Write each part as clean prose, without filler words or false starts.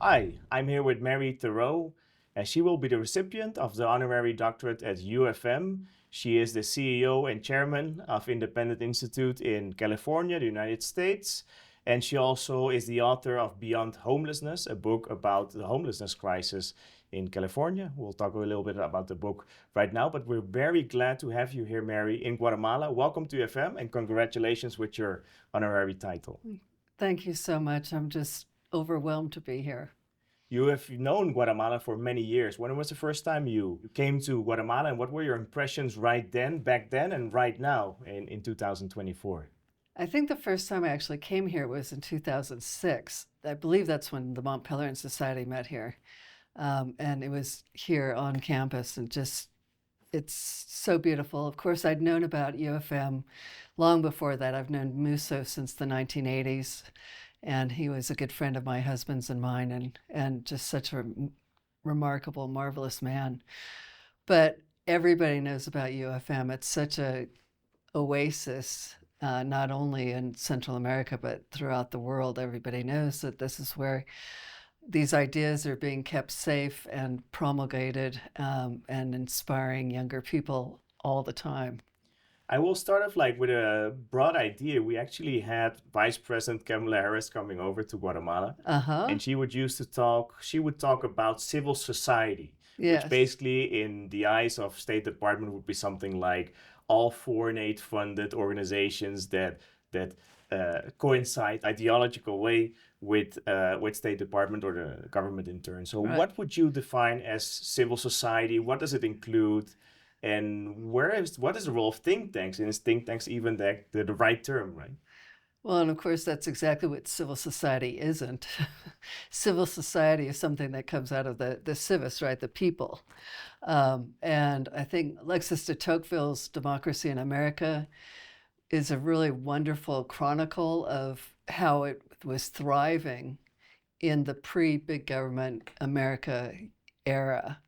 Hi, I'm here with Mary Theroux, and she will be the recipient of the honorary doctorate at UFM. She is the CEO and chairman of Independent Institute in California, the United States, and she also is the author of Beyond Homelessness, a book about the homelessness crisis in California. We'll talk a little bit about the book right now, but we're very glad to have you here, Mary, in Guatemala. Welcome to UFM, and congratulations with your honorary title. Thank you so much. I'm just overwhelmed to be here. You have known Guatemala for many years. When was the first time you came to Guatemala, and what were your impressions back then, and right now in 2024? I think the first time I actually came here was in 2006. I believe that's when the Mont Pelerin Society met here. And it was here on campus, and it's so beautiful. Of course, I'd known about UFM long before that. I've known Musso since the 1980s. And he was a good friend of my husband's and mine, and just such a remarkable, marvelous man. But everybody knows about UFM. It's such a oasis, not only in Central America, but throughout the world. Everybody knows that this is where these ideas are being kept safe and promulgated, and inspiring younger people all the time. I will start off with a broad idea. We actually had Vice President Kamala Harris coming over to Guatemala, Uh-huh. and she would talk about civil society, which Yes. basically in the eyes of State Department would be something like all foreign aid funded organizations that coincide ideological way with State Department or the government in turn. So Right. what would you define as civil society? What does it include? And what is the role of think tanks? And is think tanks even the right term, right? Well, and of course, that's exactly what civil society isn't. Civil society is something that comes out of the civis, right? The people. And I think Alexis de Tocqueville's Democracy in America is a really wonderful chronicle of how it was thriving in the pre-big government America era,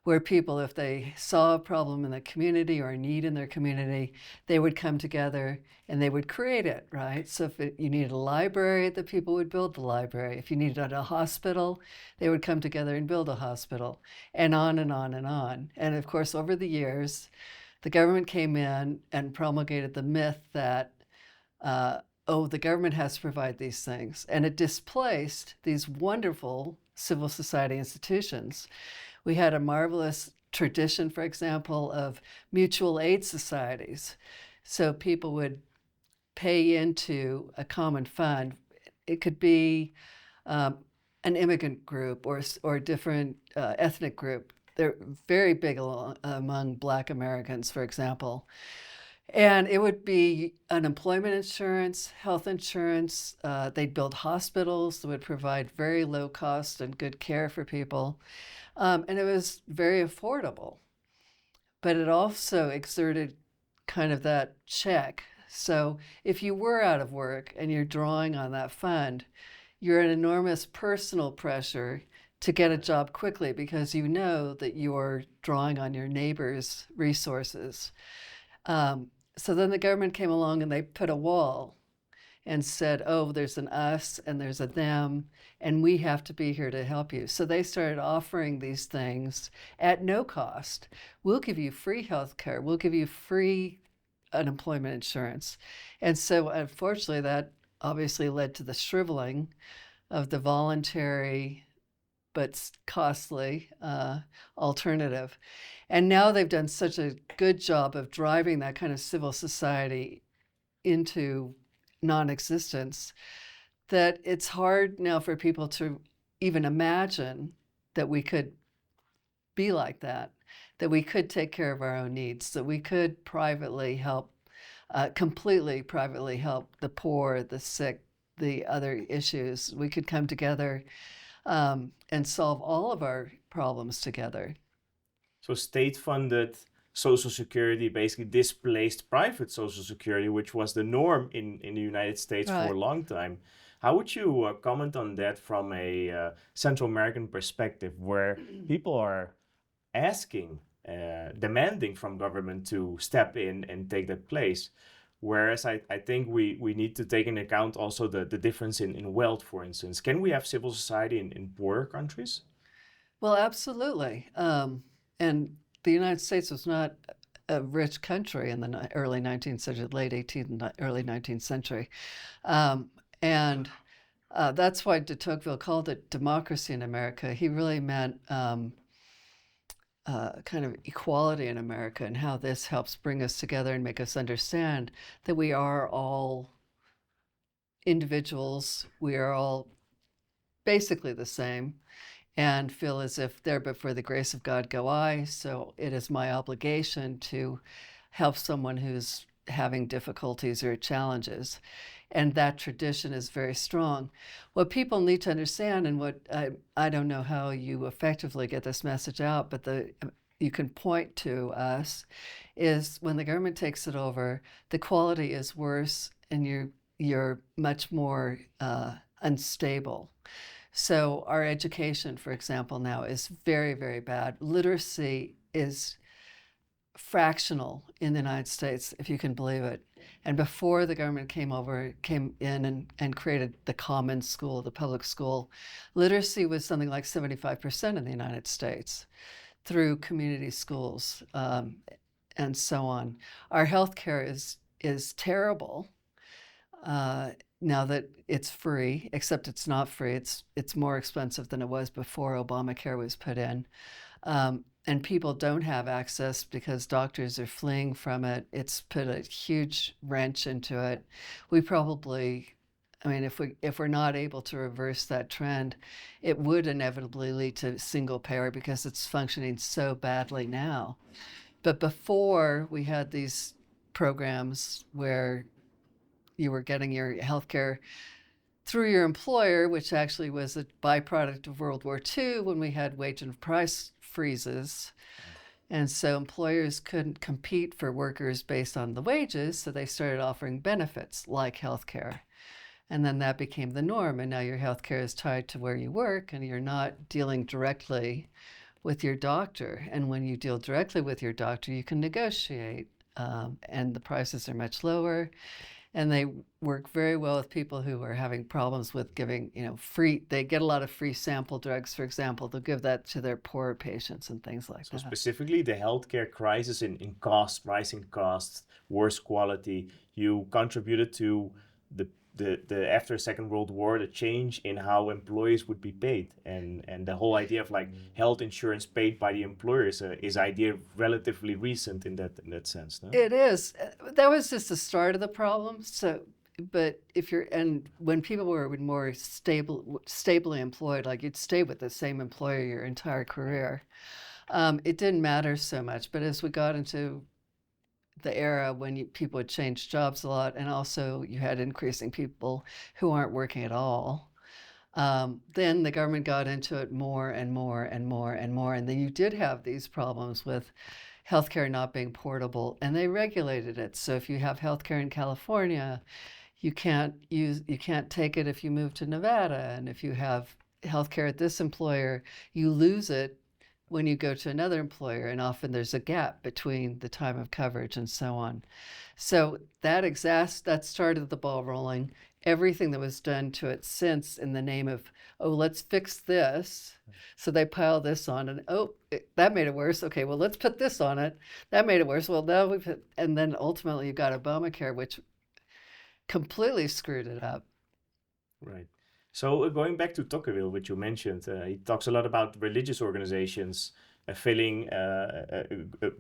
where people, if they saw a problem in the community or a need in their community, they would come together and they would create it, right? So if you needed a library, the people would build the library. If you needed a hospital, they would come together and build a hospital, and on and on and on. And of course, over the years, the government came in and promulgated the myth that, the government has to provide these things. And it displaced these wonderful civil society institutions. We had a marvelous tradition, for example, of mutual aid societies. So people would pay into a common fund. It could be an immigrant group or a different ethnic group. They're very big among Black Americans, for example. And it would be unemployment insurance, health insurance. They'd build hospitals that would provide very low cost and good care for people. And it was very affordable. But it also exerted kind of that check. So if you were out of work and you're drawing on that fund, you're an enormous personal pressure to get a job quickly because you know that you're drawing on your neighbor's resources. So then the government came along and they put a wall and said, oh, there's an us and there's a them, and we have to be here to help you. So they started offering these things at no cost. We'll give you free health care. We'll give you free unemployment insurance. And so unfortunately, that obviously led to the shriveling of the voluntary but costly alternative. And now they've done such a good job of driving that kind of civil society into non-existence that it's hard now for people to even imagine that we could be like that we could take care of our own needs, that we could privately help, completely privately help the poor, the sick, the other issues. We could come together and solve all of our problems together. So state-funded Social Security basically displaced private Social Security, which was the norm in the United States for Right. a long time. How would you comment on that from a Central American perspective, where people are asking, demanding from government to step in and take that place? Whereas I think we need to take into account also the difference in wealth, for instance. Can we have civil society in poorer countries? Well, absolutely. And the United States was not a rich country in the early 19th century, late 18th and early 19th century. And that's why de Tocqueville called it democracy in America. He really meant kind of equality in America, and how this helps bring us together and make us understand that we are all individuals. We are all basically the same, and feel as if there but for the grace of God go I. So it is my obligation to help someone who's having difficulties or challenges. And that tradition is very strong. What people need to understand, and what I don't know how you effectively get this message out, but you can point to us, is when the government takes it over, the quality is worse, and you're much more unstable. So our education, for example, now is very, very bad. Literacy is fractional in the United States, if you can believe it. And before the government came in and created the common school, the public school, literacy was something like 75% in the United States through community schools and so on. Our healthcare is terrible. Now that it's free, except it's not free. It's more expensive than it was before Obamacare was put in. And people don't have access because doctors are fleeing from it. It's put a huge wrench into it. We probably, I mean, if we're not able to reverse that trend, it would inevitably lead to single payer because it's functioning so badly now. But before, we had these programs where you were getting your health care through your employer, which actually was a byproduct of World War II when we had wage and price freezes. And so employers couldn't compete for workers based on the wages, so they started offering benefits like health care. And then that became the norm, and now your health care is tied to where you work, and you're not dealing directly with your doctor. And when you deal directly with your doctor, you can negotiate, and the prices are much lower. And they work very well with people who are having problems with giving, free. They get a lot of free sample drugs, for example. They'll give that to their poor patients and things like that. So specifically the healthcare crisis in cost, rising costs, worse quality, you contributed to the after Second World War, the change in how employees would be paid, and the whole idea of like health insurance paid by the employers is idea relatively recent in that sense. No? It is. That was just the start of the problem. So, but when people were more stably employed, like you'd stay with the same employer your entire career, it didn't matter so much. But as we got into the era when people would change jobs a lot, and also you had increasing people who aren't working at all, then the government got into it more and more and more and more. And then you did have these problems with healthcare not being portable, and they regulated it. So if you have healthcare in California, you can't take it if you move to Nevada. And if you have healthcare at this employer, you lose it when you go to another employer, and often there's a gap between the time of coverage and so on. So that started the ball rolling. Everything that was done to it since in the name of, let's fix this. So they pile this on, and that made it worse. Okay, well, let's put this on it. That made it worse. Well, now and then ultimately you got Obamacare, which completely screwed it up. Right. So going back to Tocqueville, which you mentioned, he talks a lot about religious organizations filling a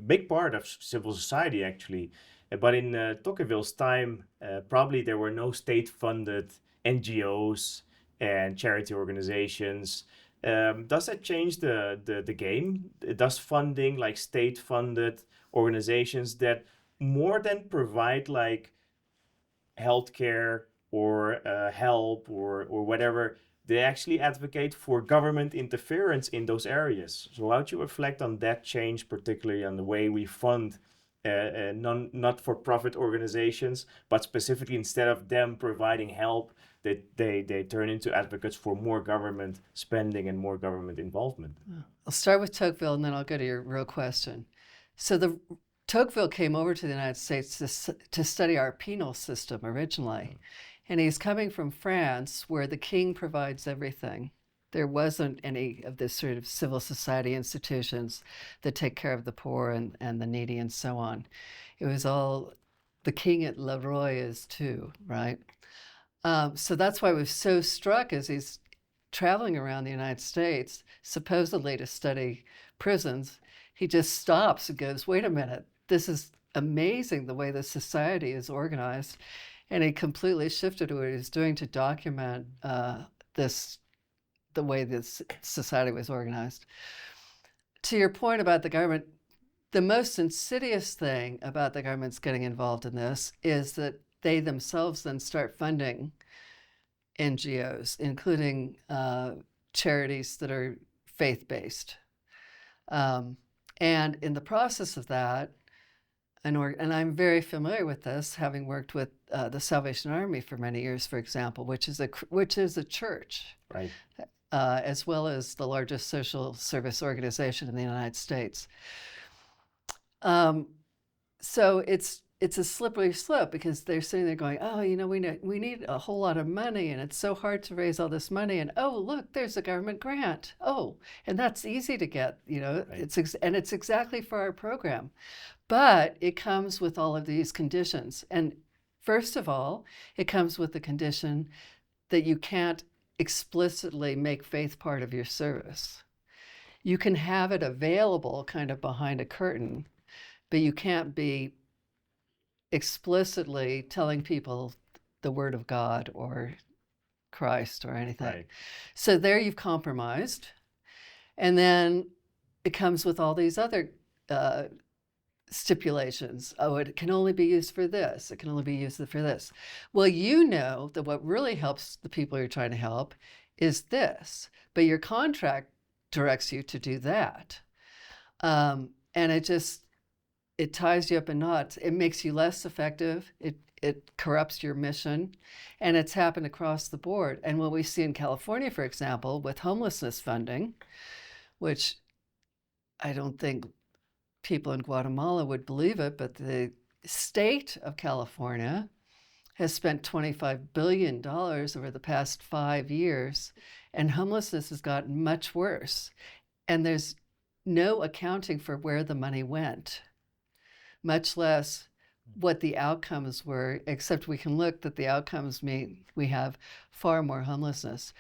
big part of civil society, actually. But in Tocqueville's time, probably there were no state-funded NGOs and charity organizations. Does that change the game? Does funding, like state-funded organizations that more than provide like healthcare or help or whatever, they actually advocate for government interference in those areas? So how do you reflect on that change, particularly on the way we fund not-for-profit organizations, but specifically instead of them providing help, they turn into advocates for more government spending and more government involvement? I'll start with Tocqueville, and then I'll go to your real question. So Tocqueville came over to the United States to study our penal system originally. And he's coming from France, where the king provides everything. There wasn't any of this sort of civil society institutions that take care of the poor and the needy and so on. It was all, the king at Le Roy is too, right? So that's why I was so struck as he's traveling around the United States, supposedly to study prisons. He just stops and goes, wait a minute, this is amazing the way the society is organized. And he completely shifted what he was doing to document the way this society was organized. To your point about the government, the most insidious thing about the government's getting involved in this is that they themselves then start funding NGOs, including charities that are faith-based. And in the process of that, and I'm very familiar with this, having worked with the Salvation Army for many years, for example, which is a church, Right. As well as the largest social service organization in the United States. So it's a slippery slope, because they're sitting there going, oh, we need a whole lot of money, and it's so hard to raise all this money, and oh, look, there's a government grant. Oh, and that's easy to get, Right. It's exactly for our program. But it comes with all of these conditions. And first of all, it comes with the condition that you can't explicitly make faith part of your service. You can have it available kind of behind a curtain, but you can't be explicitly telling people the word of God or Christ or anything. Right. So there you've compromised. And then it comes with all these other stipulations. Oh, it can only be used for this. It can only be used for this. Well, you know that what really helps the people you're trying to help is this, but your contract directs you to do that. And it ties you up in knots. It makes you less effective. It corrupts your mission. And it's happened across the board. And what we see in California, for example, with homelessness funding, which I don't think people in Guatemala would believe it, but the state of California has spent $25 billion over the past 5 years, and homelessness has gotten much worse. And there's no accounting for where the money went, much less what the outcomes were, except we can look that the outcomes mean we have far more homelessness.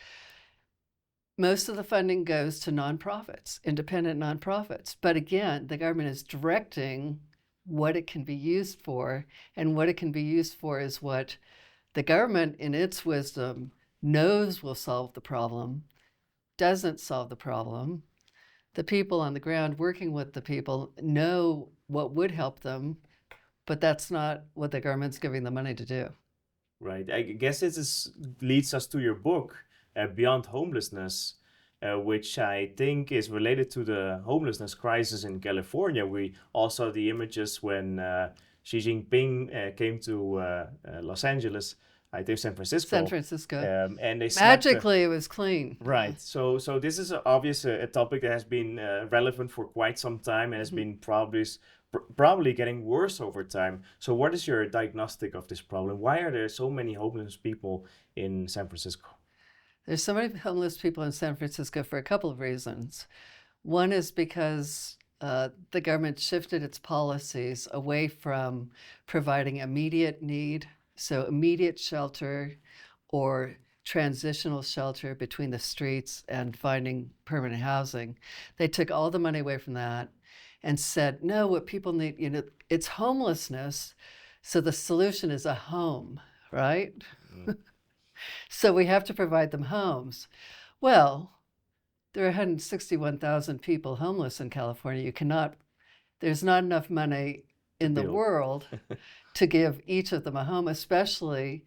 Most of the funding goes to nonprofits, independent nonprofits. But again, the government is directing what it can be used for, and what it can be used for is what the government, in its wisdom, knows will solve the problem, doesn't solve the problem. The people on the ground working with the people know what would help them, but that's not what the government's giving the money to do. Right. I guess this leads us to your book, Beyond Homelessness, which I think is related to the homelessness crisis in California. We all saw the images when Xi Jinping came to Los Angeles, I think San Francisco. San Francisco. And they Magically, it was clean. Right. So this is obviously a topic that has been relevant for quite some time and has been probably getting worse over time. So what is your diagnostic of this problem? Why are there so many homeless people in San Francisco? There's so many homeless people in San Francisco for a couple of reasons. One is because the government shifted its policies away from providing immediate need, so immediate shelter or transitional shelter between the streets and finding permanent housing. They took all the money away from that and said, no, what people need, it's homelessness, so the solution is a home, right? Mm. So we have to provide them homes. Well, there are 161,000 people homeless in California. There's not enough money in the world to give each of them a home, especially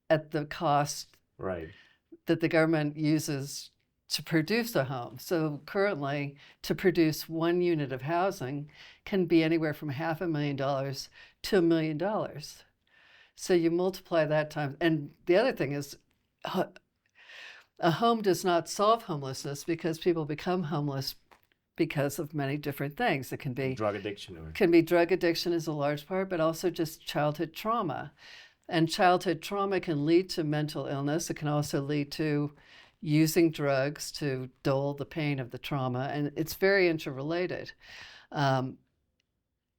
at the cost that the government uses to produce a home. So currently, to produce 1 unit of housing can be anywhere from $500,000 to $1 million. So you multiply that times, and the other thing is, a home does not solve homelessness, because people become homeless because of many different things. It can be drug addiction, drug addiction is a large part, but also just childhood trauma. And childhood trauma can lead to mental illness. It can also lead to using drugs to dull the pain of the trauma, and it's very interrelated.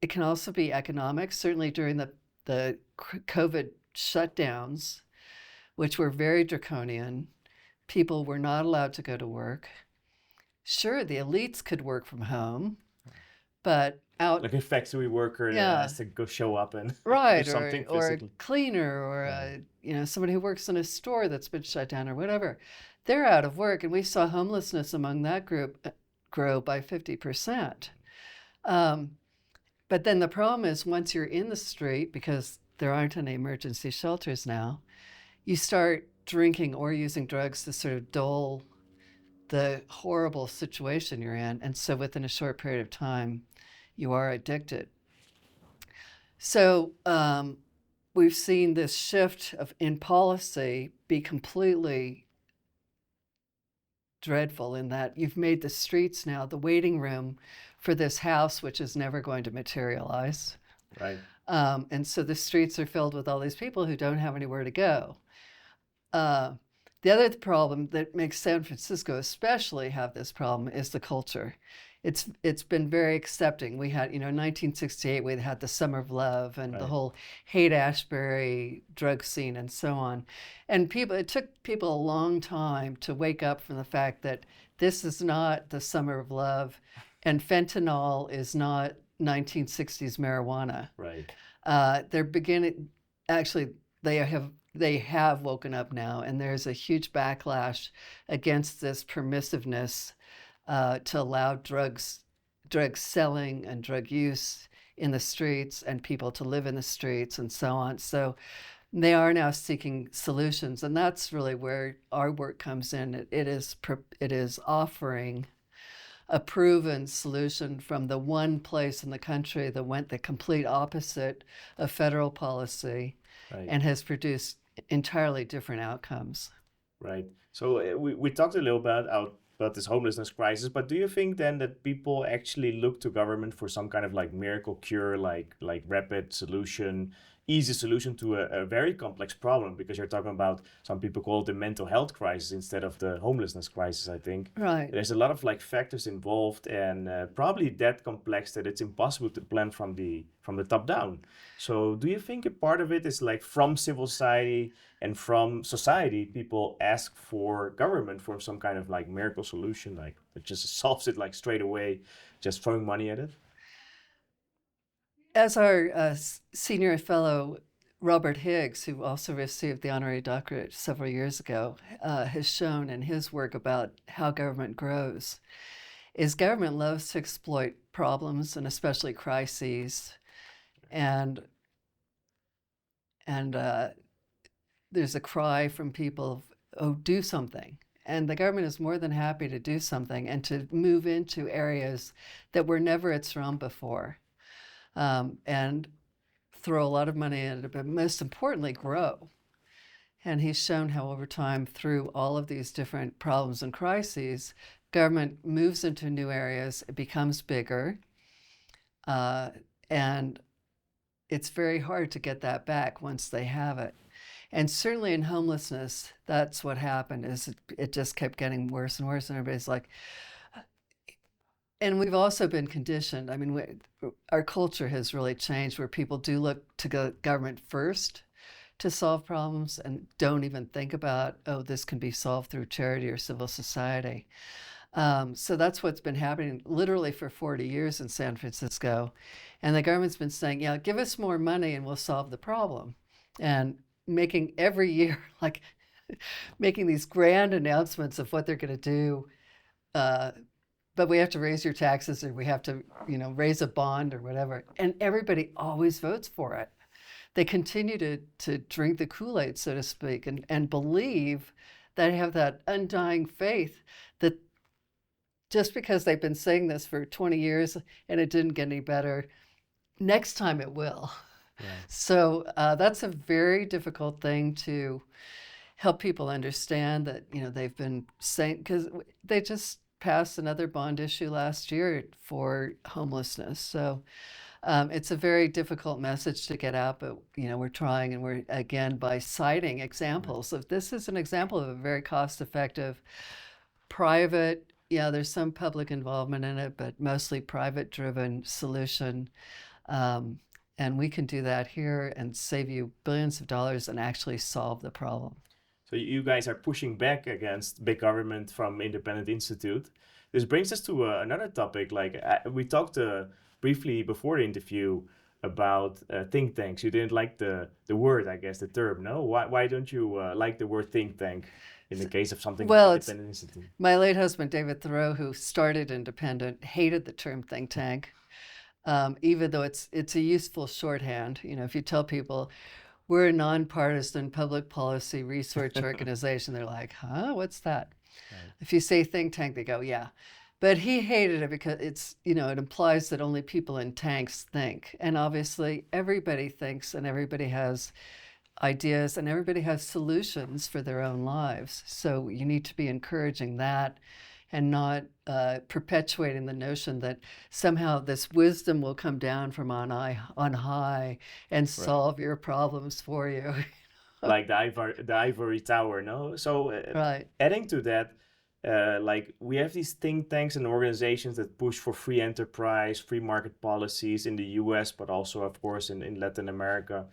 It can also be economic. Certainly during the COVID shutdowns, which were very draconian, people were not allowed to go to work. Sure, the elites could work from home, but out like a factory worker that has to go show up and right, do something or a physically. cleaner, or somebody who works in a store that's been shut down or whatever. They're out of work, and we saw homelessness among that group grow by 50%. But then the problem is, once you're in the street, because there aren't any emergency shelters now, you start drinking or using drugs to sort of dull the horrible situation you're in. And so within a short period of time, you are addicted. So we've seen this shift in policy be completely dreadful, in that you've made the streets now the waiting room for this house, which is never going to materialize. Right. And so the streets are filled with all these people who don't have anywhere to go. The other problem that makes San Francisco especially have this problem is the culture. It's been very accepting. We had, in 1968, we had the Summer of Love and the whole Haight-Ashbury drug scene and so on. And it took people a long time to wake up from the fact that this is not the Summer of Love, and fentanyl is not 1960s marijuana. Right. They're beginning, actually, they have woken up now, and there's a huge backlash against this permissiveness to allow drug selling and drug use in the streets and people to live in the streets and so on. So they are now seeking solutions, and that's really where our work comes in. It is offering a proven solution from the one place in the country that went the complete opposite of federal policy, and has produced entirely different outcomes. Right. So we talked a little bit about this homelessness crisis, but do you think then that people actually look to government for some kind of like miracle cure, like rapid solution, easy solution to a very complex problem? Because you're talking about, some people call it the mental health crisis instead of the homelessness crisis, I think. Right. There's a lot of like factors involved, and probably that complex that it's impossible to plan from the top down. So do you think a part of it is like from civil society and from society, people ask for government for some kind of like miracle solution, like that just solves it like straight away, just throwing money at it? As our senior fellow, Robert Higgs, who also received the honorary doctorate several years ago, has shown in his work about how government grows, is government loves to exploit problems, and especially crises, and there's a cry from people, oh, do something. And the government is more than happy to do something and to move into areas that were never its realm before, and throw a lot of money at it, but most importantly, grow. And he's shown how over time, through all of these different problems and crises, government moves into new areas, it becomes bigger, and it's very hard to get that back once they have it. And certainly in homelessness, that's what happened, is it just kept getting worse and worse, and everybody's like, and we've also been conditioned. I mean, our culture has really changed, where people do look to government first to solve problems and don't even think about, oh, this can be solved through charity or civil society. So that's what's been happening literally for 40 years in San Francisco. And the government's been saying, yeah, give us more money and we'll solve the problem. And making every year, like making these grand announcements of what they're going to do. But we have to raise your taxes, or we have to, raise a bond or whatever. And everybody always votes for it. They continue to drink the Kool-Aid, so to speak, and believe, they have that undying faith that just because they've been saying this for 20 years and it didn't get any better, next time it will. Yeah. So that's a very difficult thing to help people understand, that, they've been saying, because passed another bond issue last year for homelessness. So it's a very difficult message to get out, but we're trying, and we're again by citing examples of this is an example of a very cost-effective private. Yeah, there's some public involvement in it, but mostly private-driven solution. And we can do that here and save you billions of dollars and actually solve the problem. So you guys are pushing back against big government from Independent Institute. This brings us to another topic. Like we talked briefly before the interview about think tanks. You didn't like the word, I guess, the term. No, why don't you like the word think tank in the case of something like Independent Institute? My late husband David Theroux, who started Independent, hated the term think tank. Even though it's a useful shorthand. If you tell people we're a nonpartisan public policy research organization, they're like, huh, what's that? Right. If you say think tank, they go, yeah. But he hated it because it implies that only people in tanks think. And obviously everybody thinks, and everybody has ideas, and everybody has solutions for their own lives. So you need to be encouraging that, and not perpetuating the notion that somehow this wisdom will come down from on high and solve your problems for you. Like the ivory tower, no? So right. Adding to that, like we have these think tanks and organizations that push for free enterprise, free market policies in the US, but also, of course, in Latin America.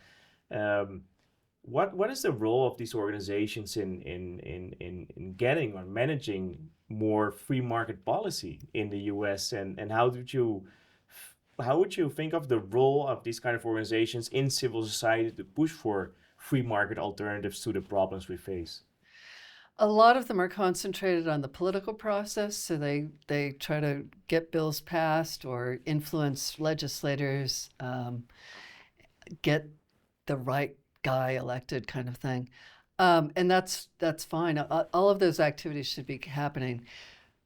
What is the role of these organizations in getting or managing more free market policy in the US, and how would you think of the role of these kind of organizations in civil society to push for free market alternatives to the problems we face? A lot of them are concentrated on the political process, so they try to get bills passed or influence legislators, get the right guy elected, kind of thing. And that's fine. All of those activities should be happening.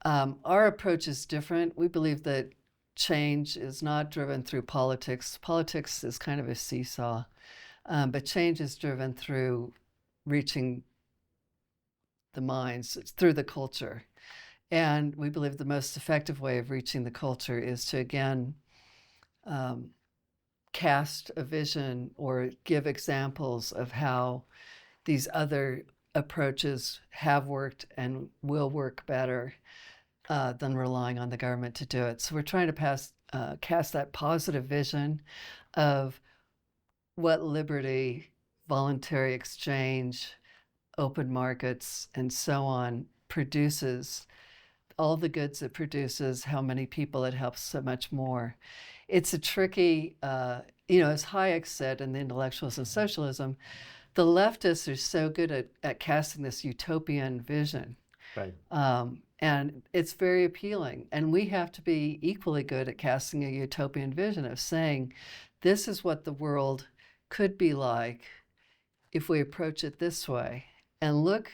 Our approach is different. We believe that change is not driven through politics. Politics is kind of a seesaw, but change is driven through reaching the minds, through the culture. And we believe the most effective way of reaching the culture is to, again, cast a vision or give examples of how these other approaches have worked and will work better than relying on the government to do it. So we're trying to cast that positive vision of what liberty, voluntary exchange, open markets, and so on produces, all the goods it produces, how many people it helps, so much more. It's a tricky, as Hayek said in The Intellectuals of Socialism, the leftists are so good at casting this utopian vision. Right. And it's very appealing. And we have to be equally good at casting a utopian vision of saying, this is what the world could be like if we approach it this way. And look,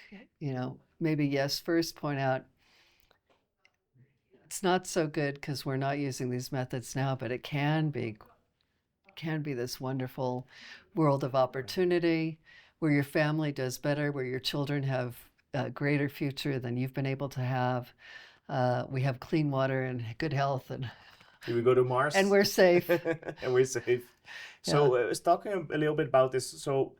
maybe first point out, it's not so good because we're not using these methods now, but it can be this wonderful world of opportunity where your family does better, where your children have a greater future than you've been able to have. We have clean water and good health, and we go to Mars, and we're safe. And we're safe. So let's talk a little bit about this. So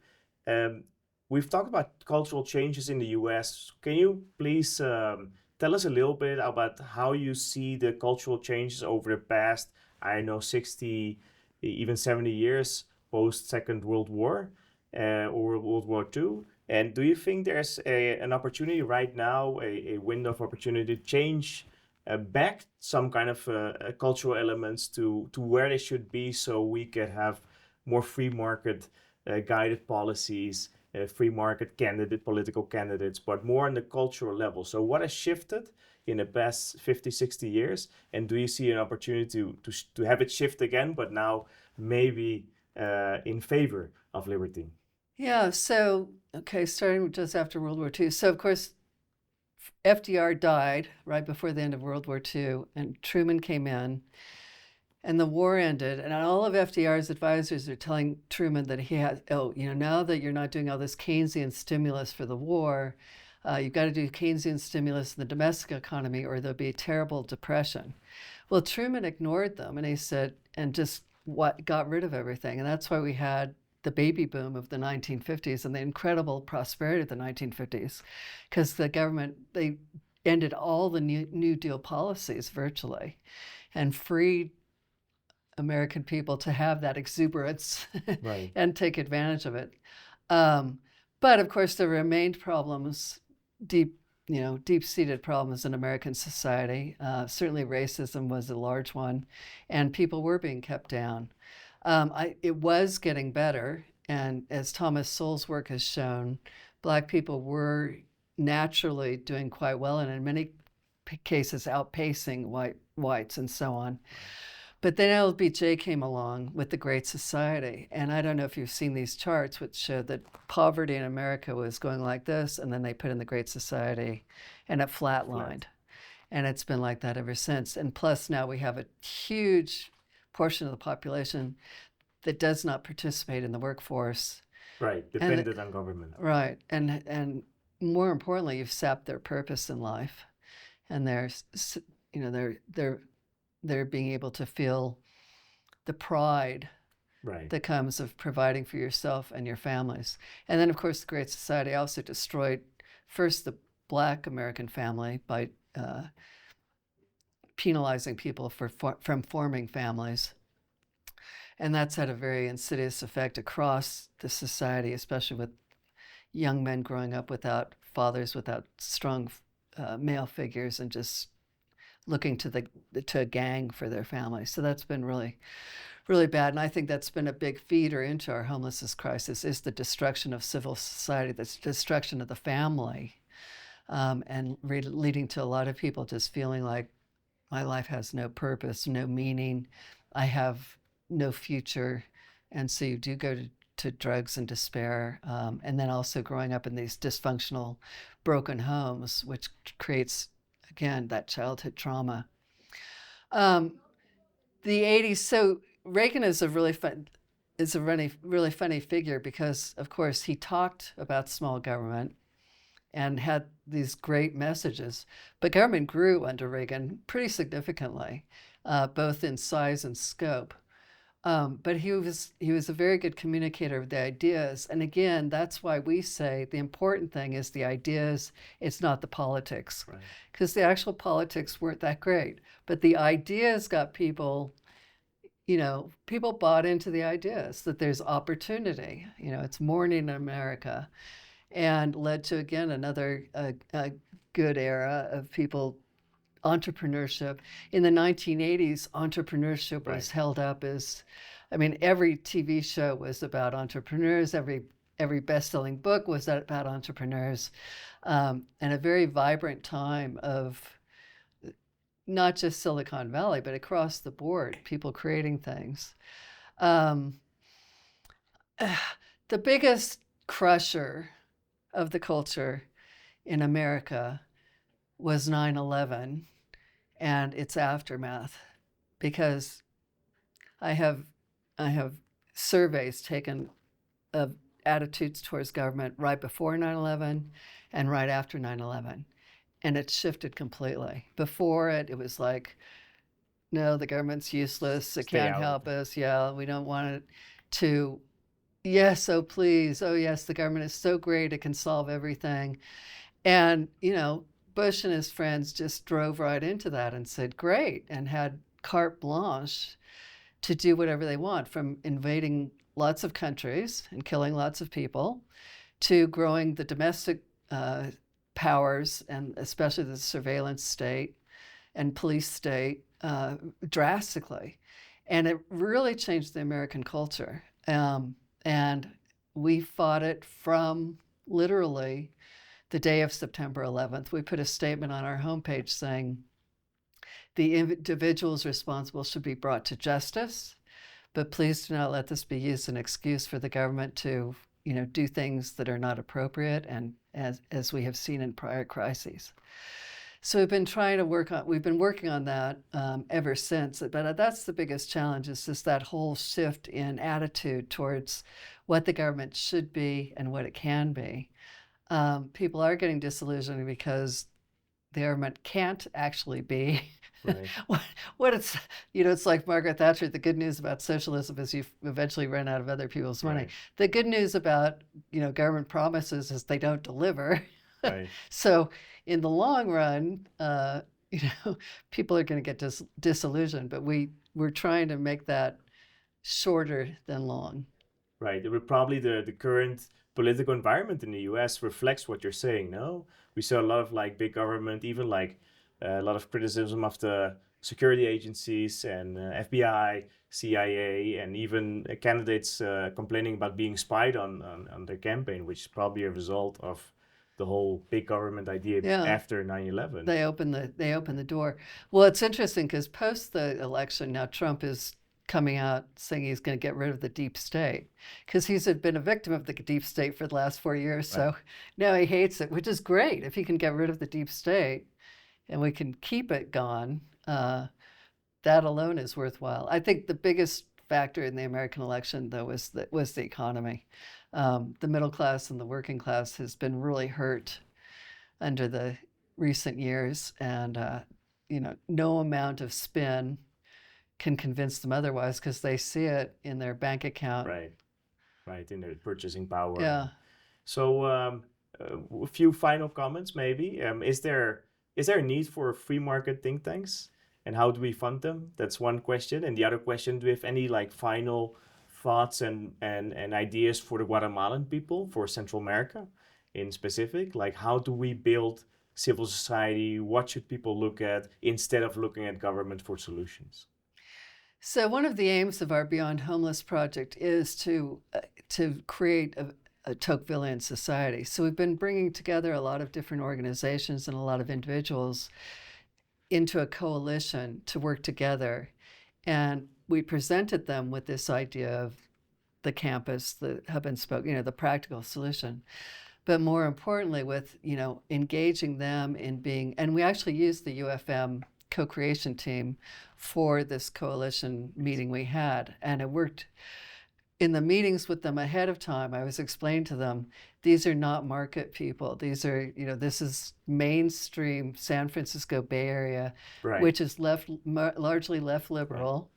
we've talked about cultural changes in the US. Can you please tell us a little bit about how you see the cultural changes over the past, 60, even 70 years post Second World War or World War II? And do you think there's an opportunity right now, a window of opportunity to change back some kind of cultural elements to where they should be, so we can have more free market guided policies, free market political candidates, but more on the cultural level? So what has shifted in the past 50, 60 years? And do you see an opportunity to have it shift again, but now maybe in favor of liberty? Yeah, so, starting just after World War II. So, of course, FDR died right before the end of World War II, and Truman came in, and the war ended, and all of FDR's advisors are telling Truman that he has, now that you're not doing all this Keynesian stimulus for the war, You've got to do Keynesian stimulus in the domestic economy or there'll be a terrible depression. Well, Truman ignored them, and he said, and just got rid of everything. And that's why we had the baby boom of the 1950s and the incredible prosperity of the 1950s, because the government, they ended all the New Deal policies virtually and freed American people to have that exuberance Right. and take advantage of it. But of course, there remained problems, deep-seated problems in American society. Certainly racism was a large one, and people were being kept down. It was getting better, and as Thomas Sowell's work has shown, Black people were naturally doing quite well, and in many cases outpacing whites and so on. But then LBJ came along with the Great Society, and I don't know if you've seen these charts which show that poverty in America was going like this, and then they put in the Great Society, and it flatlined. And it's been like that ever since. And plus now we have a huge portion of the population that does not participate in the workforce. Right, dependent on government. Right, and more importantly, you've sapped their purpose in life, and they're being able to feel the pride that comes of providing for yourself and your families. And then, of course, the Great Society also destroyed first the Black American family by penalizing people from forming families. And that's had a very insidious effect across the society, especially with young men growing up without fathers, without strong male figures, and just looking to a gang for their families. So that's been really, really bad. And I think that's been a big feeder into our homelessness crisis, is the destruction of civil society, the destruction of the family, and leading to a lot of people just feeling like my life has no purpose, no meaning, I have no future. And so you do go to drugs and despair, and then also growing up in these dysfunctional, broken homes, which creates, again, that childhood trauma. The 80s, so Reagan is a really funny figure because, of course, he talked about small government and had these great messages, but government grew under Reagan pretty significantly, both in size and scope. But he was a very good communicator of the ideas. And again, that's why we say the important thing is the ideas, it's not the politics. Because the actual politics weren't that great. But the ideas got people, people bought into the ideas that there's opportunity. It's morning in America. And led to, again, another good era of people, entrepreneurship. In the 1980s, entrepreneurship was held up as, every TV show was about entrepreneurs, every best-selling book was about entrepreneurs, and a very vibrant time of not just Silicon Valley, but across the board, people creating things. The biggest crusher of the culture in America was 9/11 and its aftermath, because I have surveys taken of attitudes towards government right before 9/11 and right after 9/11, and it shifted completely. Before it was like, no, the government's useless, it can't help us, yeah, we don't want it, to yes, oh please, oh yes, the government is so great, it can solve everything. And Bush and his friends just drove right into that and said, great, and had carte blanche to do whatever they want, from invading lots of countries and killing lots of people, to growing the domestic powers, and especially the surveillance state and police state, drastically. And it really changed the American culture. And we fought it from literally the day of September 11th. We put a statement on our homepage saying the individuals responsible should be brought to justice, but please do not let this be used as an excuse for the government to, do things that are not appropriate, and as we have seen in prior crises. So we've been working on that ever since. But that's the biggest challenge, is just that whole shift in attitude towards what the government should be and what it can be. People are getting disillusioned because the government can't actually be Right. what it's, it's like Margaret Thatcher. The good news about socialism is you eventually run out of other people's money. Right. The good news about, government promises is they don't deliver. Right. So in the long run, people are going to get disillusioned, but we're trying to make that shorter than long. Right. Probably the current political environment in the US reflects what you're saying, no? We saw a lot of like big government, even like a lot of criticism of the security agencies and FBI, CIA, and even candidates complaining about being spied on their campaign, which is probably a result of the whole big government idea after 9/11. They open the door. Well, it's interesting because post the election, now Trump is coming out saying he's going to get rid of the deep state because he's been a victim of the deep state for the last 4 years. Right. So now he hates it, which is great. If he can get rid of the deep state and we can keep it gone, that alone is worthwhile. I think the biggest factor in the American election, though, was the economy. The middle class and the working class has been really hurt under the recent years, and no amount of spin can convince them otherwise because they see it in their bank account. Right, in their purchasing power. Yeah. So a few final comments, maybe. Is there a need for free market think tanks, and how do we fund them? That's one question. And the other question: do we have any like final thoughts and ideas for the Guatemalan people, for Central America in specific? Like, how do we build civil society? What should people look at instead of looking at government for solutions? So one of the aims of our Beyond Homeless project is to create a Tocquevillian society. So we've been bringing together a lot of different organizations and a lot of individuals into a coalition to work together. And we presented them with this idea of the campus, the hub and spoke, the practical solution. But more importantly, with, engaging them in being, and we actually used the UFM co-creation team for this coalition meeting we had. And it worked. In the meetings with them ahead of time, I was explaining to them, these are not market people. These are, this is mainstream San Francisco Bay Area, right, which is largely left liberal. Right.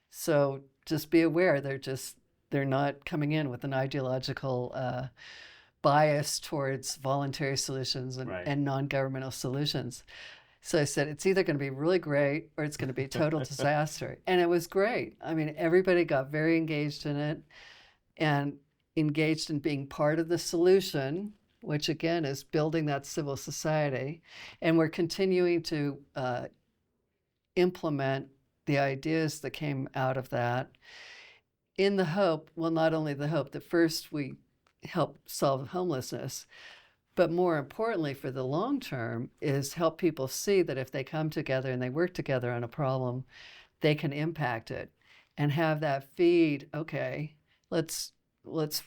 So just be aware, they're not coming in with an ideological bias towards voluntary solutions and, right, and non-governmental solutions. So I said, it's either going to be really great or it's going to be a total disaster. And it was great. I mean, everybody got very engaged in it and engaged in being part of the solution, which again is building that civil society. And we're continuing to implement the ideas that came out of that in the hope, well, not only the hope that first we help solve homelessness, but more importantly for the long term is help people see that if they come together and they work together on a problem, they can impact it and have that feed, okay, let's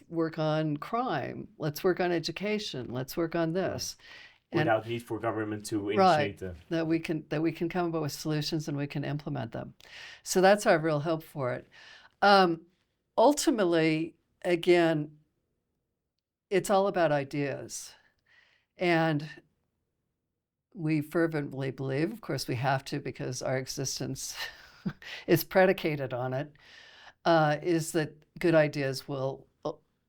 work on crime, let's work on education, let's work on this. Without need for government to initiate them. That we can come up with solutions and we can implement them. So that's our real hope for it. Ultimately, again, it's all about ideas. And we fervently believe, of course we have to because our existence is predicated on it, is that good ideas will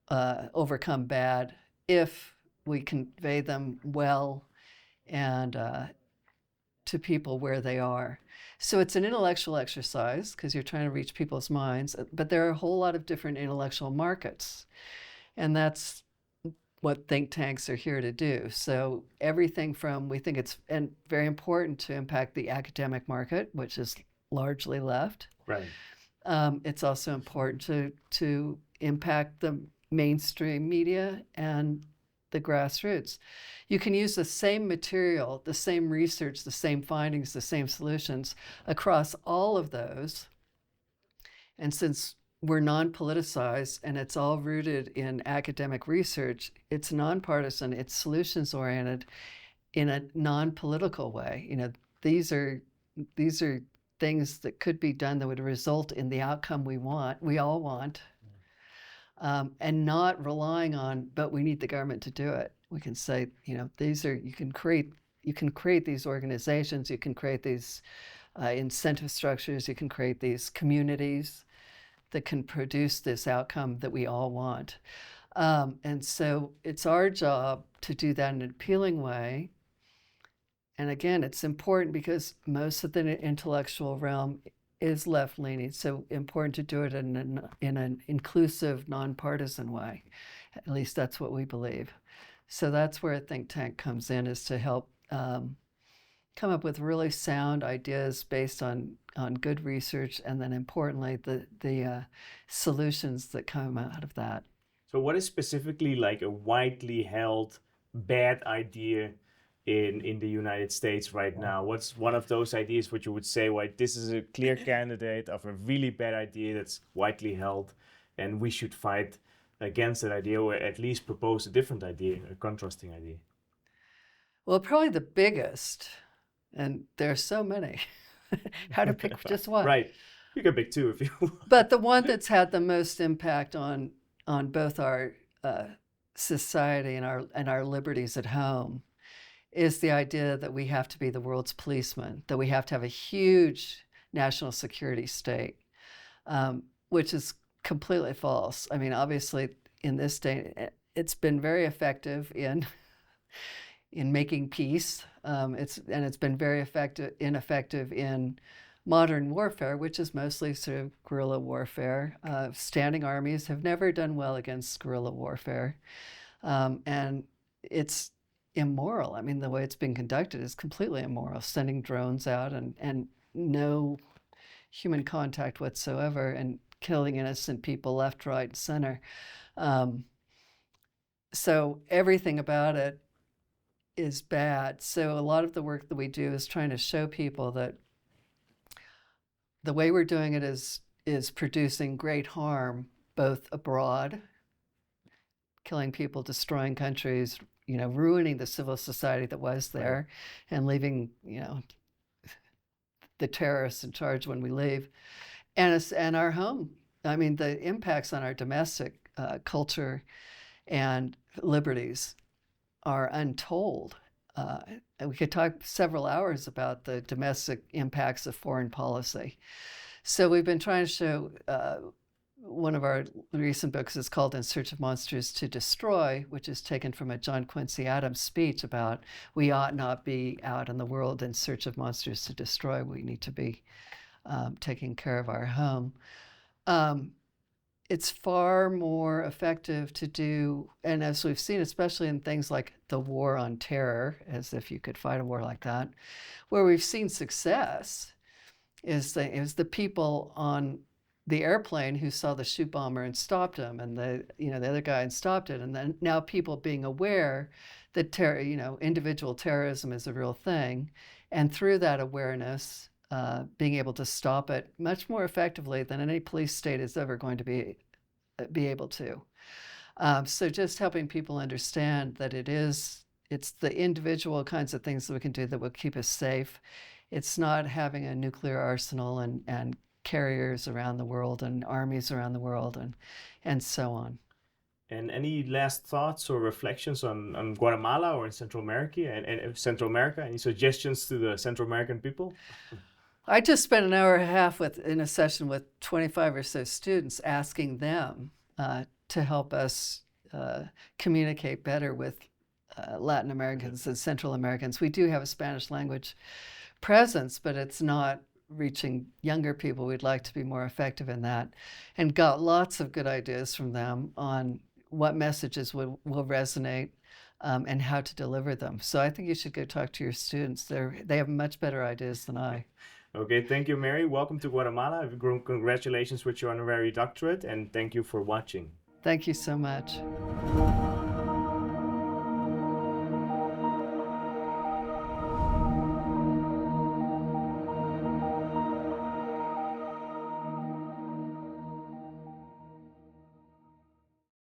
overcome bad if we convey them well and to people where they are. So it's an intellectual exercise because you're trying to reach people's minds, but there are a whole lot of different intellectual markets. And that's what think tanks are here to do. So everything from, we think it's very important to impact the academic market, which is largely left. Right. It's also important to impact the mainstream media and the grassroots. You can use the same material, the same research, the same findings, the same solutions across all of those. And since we're non-politicized and it's all rooted in academic research, it's nonpartisan, it's solutions-oriented in a non-political way. These are things that could be done that would result in the outcome we all want. and not relying on, but we need the government to do it. We can say, these are, you can create these organizations, you can create these incentive structures, you can create these communities that can produce this outcome that we all want. And so it's our job to do that in an appealing way. And again, it's important because most of the intellectual realm is left-leaning, so important to do it in an inclusive, nonpartisan way. At least that's what we believe. So that's where a think tank comes in, is to help come up with really sound ideas based on good research, and then importantly, the solutions that come out of that. So what is specifically like a widely held bad idea in the United States right now? What's one of those ideas which you would say, well, this is a clear candidate of a really bad idea that's widely held, and we should fight against that idea, or at least propose a different idea, a contrasting idea? Well, probably the biggest, and there are so many, how to pick just one. Right. You can pick two if you want. But the one that's had the most impact on both our society and our liberties at home is the idea that we have to be the world's policeman, that we have to have a huge national security state, which is completely false. I mean, obviously, in this day, it's been very effective in making peace. It's been very ineffective in modern warfare, which is mostly sort of guerrilla warfare. Standing armies have never done well against guerrilla warfare, and it's immoral. I mean, the way it's being conducted is completely immoral, sending drones out and no human contact whatsoever, and killing innocent people left, right, and center. So everything about it is bad. So a lot of the work that we do is trying to show people that the way we're doing it is producing great harm, both abroad, killing people, destroying countries, ruining the civil society that was there, and leaving, the terrorists in charge when we leave, and our home. I mean, the impacts on our domestic culture and liberties are untold. And we could talk several hours about the domestic impacts of foreign policy. So we've been trying to show, one of our recent books is called In Search of Monsters to Destroy, which is taken from a John Quincy Adams speech about we ought not be out in the world in search of monsters to destroy. We need to be taking care of our home. It's far more effective to do, and as we've seen, especially in things like the war on terror, as if you could fight a war like that, where we've seen success is the people on the airplane who saw the shoot bomber and stopped him, and the other guy and stopped it, and then now people being aware that individual terrorism is a real thing, and through that awareness, being able to stop it much more effectively than any police state is ever going to be able to. So just helping people understand that it's the individual kinds of things that we can do that will keep us safe. It's not having a nuclear arsenal and carriers around the world and armies around the world and so on. And any last thoughts or reflections on Guatemala or in Central America and Central America? Any suggestions to the Central American people? I just spent an hour and a half in a session with 25 or so students, asking them to help us communicate better with Latin Americans and Central Americans. We do have a Spanish language presence, but it's not reaching younger people. We'd like to be more effective in that, and got lots of good ideas from them on what messages will resonate and how to deliver them. So I think you should go talk to your students. They have much better ideas than I. Okay, thank you, Mary. Welcome to Guatemala. Congratulations with your honorary doctorate, and thank you for watching. Thank you so much.